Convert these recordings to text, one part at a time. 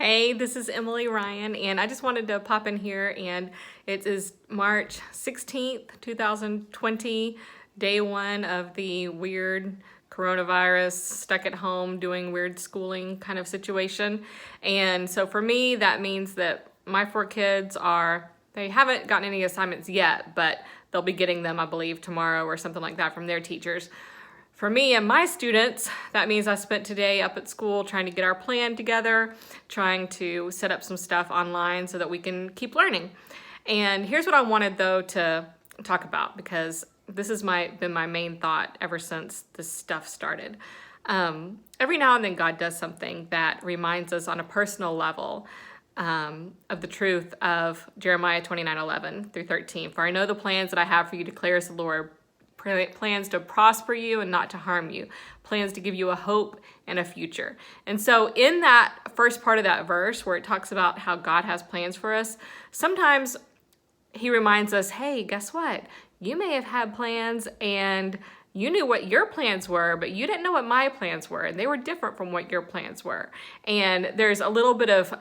Hey, this is Emily Ryan, and I just wanted to pop in here, and it is March 16th, 2020, day one of the weird coronavirus, stuck at home doing weird schooling kind of situation. And so for me, that means that my four kids they haven't gotten any assignments yet, but they'll be getting them, I believe, tomorrow or something like that from their teachers. For me and my students, that means I spent today up at school trying to get our plan together, trying to set up some stuff online so that we can keep learning. And here's what I wanted though to talk about, because this has been my main thought ever since this stuff started. Every now and then God does something that reminds us on a personal level of the truth of Jeremiah 29:11 through 13. For I know the plans that I have for you, declares the Lord, plans to prosper you and not to harm you, plans to give you a hope and a future. And so in that first part of that verse where it talks about how God has plans for us, sometimes he reminds us, hey, guess what? You may have had plans and you knew what your plans were, but you didn't know what my plans were, and they were different from what your plans were. And there's a little bit of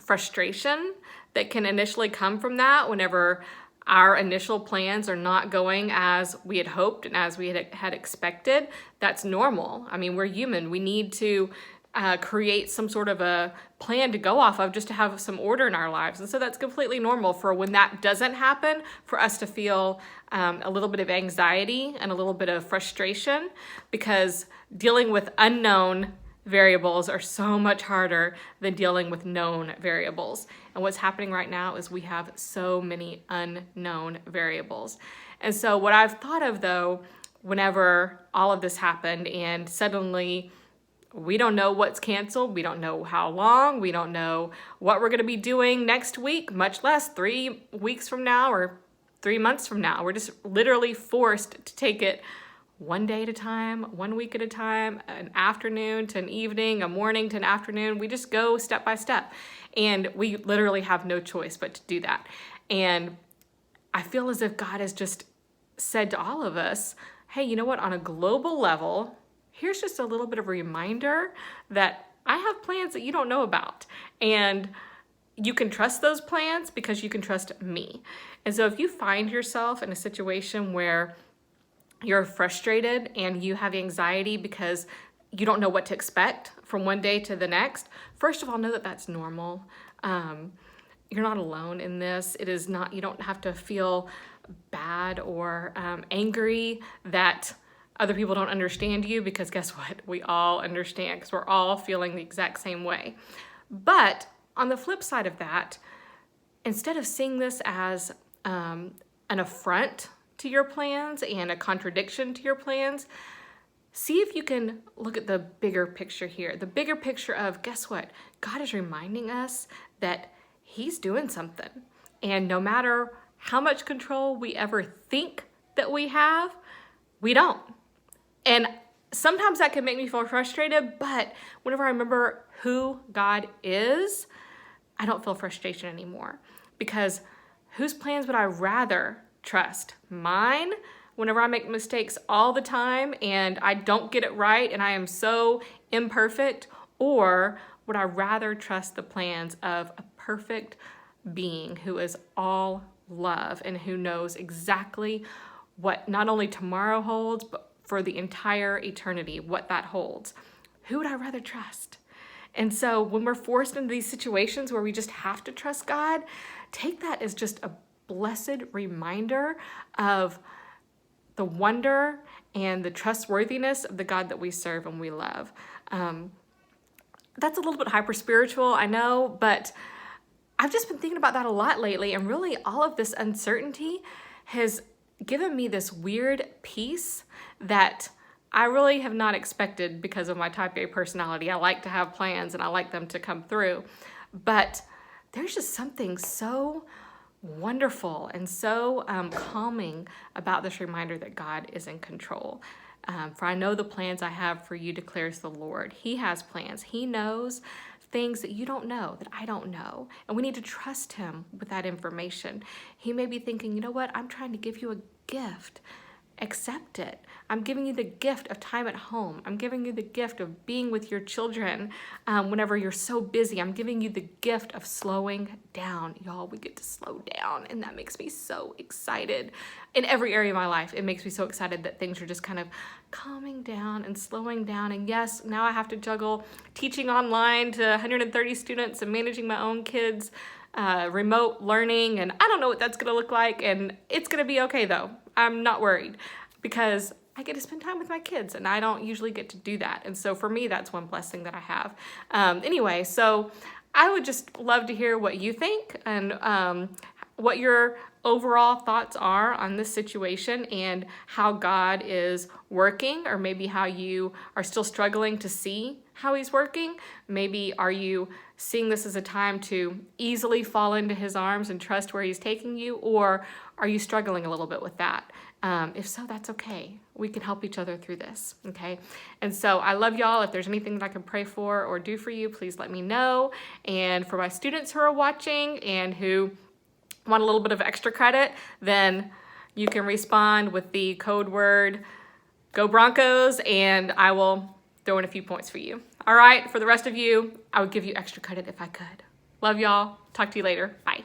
frustration that can initially come from that whenever our initial plans are not going as we had hoped and as we had expected. That's normal. I mean, we're human. We need to create some sort of a plan to go off of just to have some order in our lives. And so that's completely normal for when that doesn't happen, for us to feel a little bit of anxiety and a little bit of frustration, because dealing with unknown variables are so much harder than dealing with known variables. And what's happening right now is we have so many unknown variables. And so what I've thought of though, whenever all of this happened and suddenly we don't know what's canceled, we don't know how long, we don't know what we're going to be doing next week, much less 3 weeks from now or 3 months from now. We're just literally forced to take it one day at a time, 1 week at a time, an afternoon to an evening, a morning to an afternoon. We just go step by step. And we literally have no choice but to do that. And I feel as if God has just said to all of us, hey, you know what? On a global level, here's just a little bit of a reminder that I have plans that you don't know about. And you can trust those plans because you can trust me. And so if you find yourself in a situation where you're frustrated and you have anxiety because you don't know what to expect from one day to the next, first of all, know that that's normal. You're not alone in this. It is not, you don't have to feel bad or angry that other people don't understand you, because guess what? We all understand, because we're all feeling the exact same way. But on the flip side of that, instead of seeing this as an affront to your plans and a contradiction to your plans, see if you can look at the bigger picture here. The bigger picture of, guess what? God is reminding us that he's doing something. And no matter how much control we ever think that we have, we don't. And sometimes that can make me feel frustrated, but whenever I remember who God is, I don't feel frustration anymore. Because whose plans would I rather trust? Mine, whenever I make mistakes all the time and I don't get it right and I am so imperfect? Or would I rather trust the plans of a perfect being who is all love and who knows exactly what not only tomorrow holds, but for the entire eternity, what that holds? Who would I rather trust? And so when we're forced into these situations where we just have to trust God, take that as just a blessed reminder of the wonder and the trustworthiness of the God that we serve and we love. That's a little bit hyper spiritual, I know, but I've just been thinking about that a lot lately, and really all of this uncertainty has given me this weird peace that I really have not expected because of my type A personality. I like to have plans and I like them to come through, but there's just something so wonderful and so calming about this reminder that God is in control. For I know the plans I have for you, declares the Lord. He has plans. He knows things that you don't know, that I don't know. And we need to trust him with that information. He may be thinking, you know what? I'm trying to give you a gift. accept it. I'm giving you the gift of time at home. I'm giving you the gift of being with your children whenever you're so busy. I'm giving you the gift of slowing down. Y'all, we get to slow down, and that makes me so excited. In every area of my life, it makes me so excited that things are just kind of calming down and slowing down. And yes, now I have to juggle teaching online to 130 students and managing my own kids, remote learning, and I don't know what that's gonna look like, and it's gonna be okay though. I'm not worried because I get to spend time with my kids, and I don't usually get to do that. And so for me, that's one blessing that I have. Anyway, so I would just love to hear what you think and what your overall thoughts are on this situation and how God is working, or maybe how you are still struggling to see how he's working. Maybe are you seeing this as a time to easily fall into his arms and trust where he's taking you, or are you struggling a little bit with that? If so, that's okay. We can help each other through this, okay? And so I love y'all. If there's anything that I can pray for or do for you, please let me know. And for my students who are watching and who want a little bit of extra credit, then you can respond with the code word Go Broncos, and I will throw in a few points for you. All right, for the rest of you, I would give you extra credit if I could. Love y'all. Talk to you later. Bye.